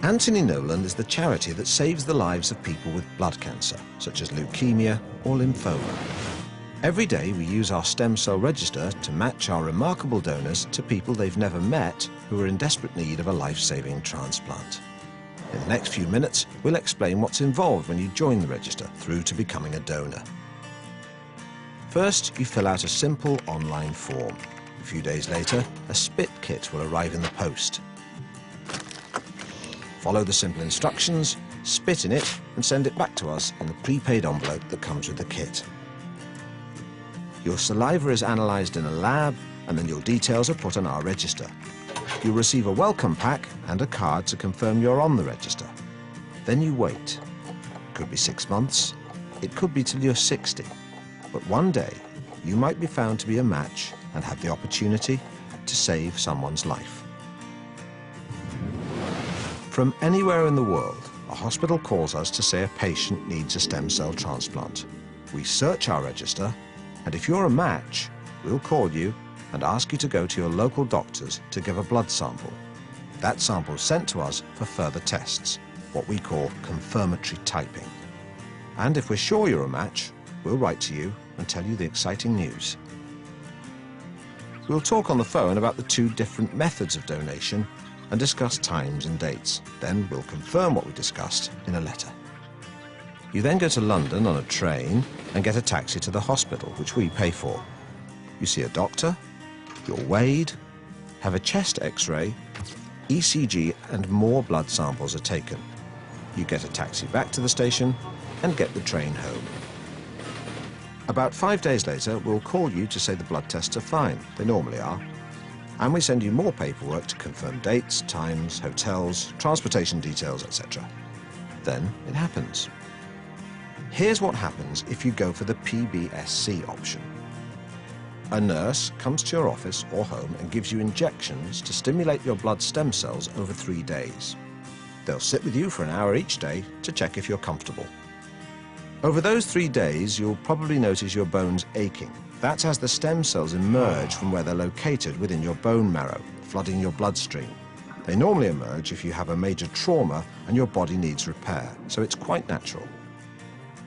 Anthony Nolan is the charity that saves the lives of people with blood cancer, such as leukemia or lymphoma. Every day we use our stem cell register to match our remarkable donors to people they've never met who are in desperate need of a life-saving transplant. In the next few minutes, we'll explain what's involved when you join the register through to becoming a donor. First, you fill out a simple online form. A few days later, a spit kit will arrive in the post. Follow the simple instructions, spit in it, and send it back to us in the prepaid envelope that comes with the kit. Your saliva is analysed in a lab, and then your details are put on our register. You'll receive a welcome pack and a card to confirm you're on the register. Then you wait. It could be 6 months, it could be till you're 60. But one day, you might be found to be a match and have the opportunity to save someone's life. From anywhere in the world, a hospital calls us to say a patient needs a stem cell transplant. We search our register, and if you're a match, we'll call you and ask you to go to your local doctors to give a blood sample. That sample is sent to us for further tests, what we call confirmatory typing. And if we're sure you're a match, we'll write to you and tell you the exciting news. We'll talk on the phone about the 2 different methods of donation and discuss times and dates. Then we'll confirm what we discussed in a letter. You then go to London on a train and get a taxi to the hospital, which we pay for. You see a doctor, you're weighed, have a chest X-ray, ECG, and more blood samples are taken. You get a taxi back to the station and get the train home. About 5 days later, we'll call you to say the blood tests are fine. They normally are. And we send you more paperwork to confirm dates, times, hotels, transportation details, etc. Then it happens. Here's what happens if you go for the PBSC option. A nurse comes to your office or home and gives you injections to stimulate your blood stem cells over 3 days. They'll sit with you for an hour each day to check if you're comfortable. Over those 3 days, you'll probably notice your bones aching. That's as the stem cells emerge from where they're located within your bone marrow, flooding your bloodstream. They normally emerge if you have a major trauma and your body needs repair, so it's quite natural.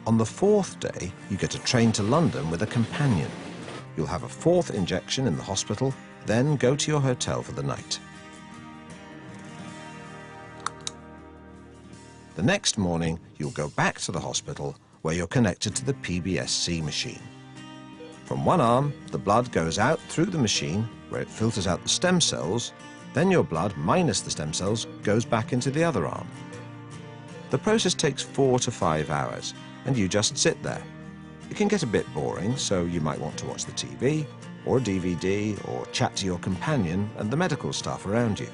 On the 4th day, you get a train to London with a companion. You'll have a 4th injection in the hospital, then go to your hotel for the night. The next morning, you'll go back to the hospital where you're connected to the PBSC machine. From one arm, the blood goes out through the machine where it filters out the stem cells, then your blood minus the stem cells goes back into the other arm. The process takes 4 to 5 hours, and you just sit there. It can get a bit boring, so you might want to watch the TV, or a DVD, or chat to your companion and the medical staff around you.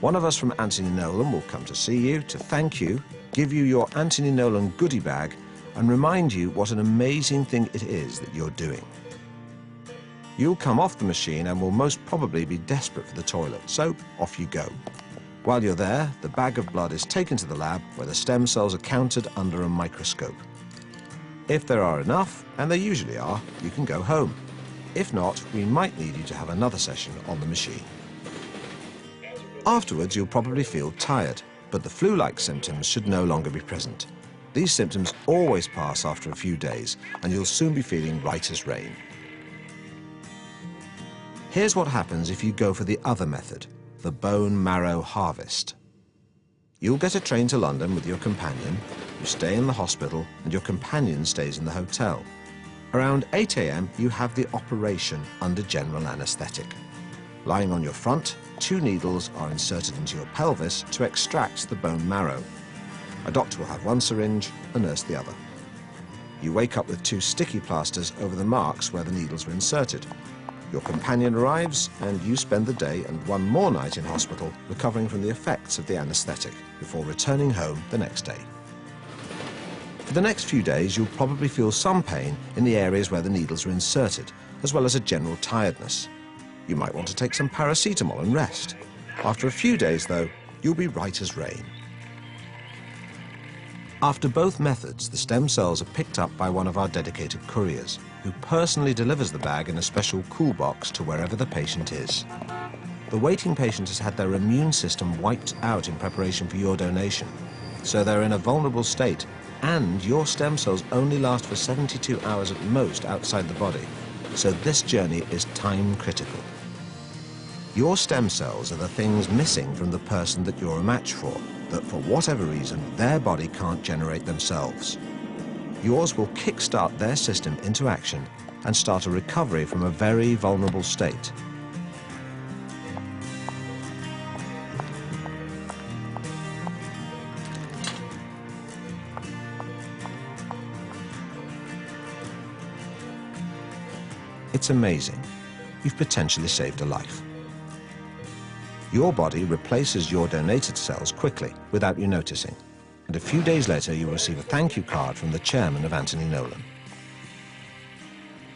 One of us from Anthony Nolan will come to see you, to thank you, give you your Anthony Nolan goodie bag, and remind you what an amazing thing it is that you're doing. You'll come off the machine and will most probably be desperate for the toilet, so off you go. While you're there, the bag of blood is taken to the lab where the stem cells are counted under a microscope. If there are enough, and there usually are, you can go home. If not, we might need you to have another session on the machine. Afterwards, you'll probably feel tired, but the flu-like symptoms should no longer be present. These symptoms always pass after a few days, and you'll soon be feeling right as rain. Here's what happens if you go for the other method, the bone marrow harvest. You'll get a train to London with your companion, you stay in the hospital, and your companion stays in the hotel. Around 8 AM, you have the operation under general anaesthetic. Lying on your front, 2 needles are inserted into your pelvis to extract the bone marrow. A doctor will have 1 syringe, a nurse the other. You wake up with 2 sticky plasters over the marks where the needles were inserted. Your companion arrives, and you spend the day and 1 more night in hospital recovering from the effects of the anaesthetic before returning home the next day. For the next few days, you'll probably feel some pain in the areas where the needles are inserted, as well as a general tiredness. You might want to take some paracetamol and rest. After a few days, though, you'll be right as rain. After both methods, the stem cells are picked up by one of our dedicated couriers, who personally delivers the bag in a special cool box to wherever the patient is. The waiting patient has had their immune system wiped out in preparation for your donation, so they're in a vulnerable state, and your stem cells only last for 72 hours at most outside the body, so this journey is time critical. Your stem cells are the things missing from the person that you're a match for, that for whatever reason their body can't generate themselves. Yours will kickstart their system into action and start a recovery from a very vulnerable state. It's amazing. You've potentially saved a life. Your body replaces your donated cells quickly, without you noticing. And a few days later, you'll receive a thank you card from the chairman of Anthony Nolan.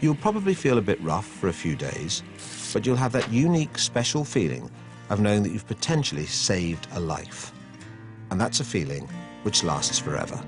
You'll probably feel a bit rough for a few days, but you'll have that unique, special feeling of knowing that you've potentially saved a life. And that's a feeling which lasts forever.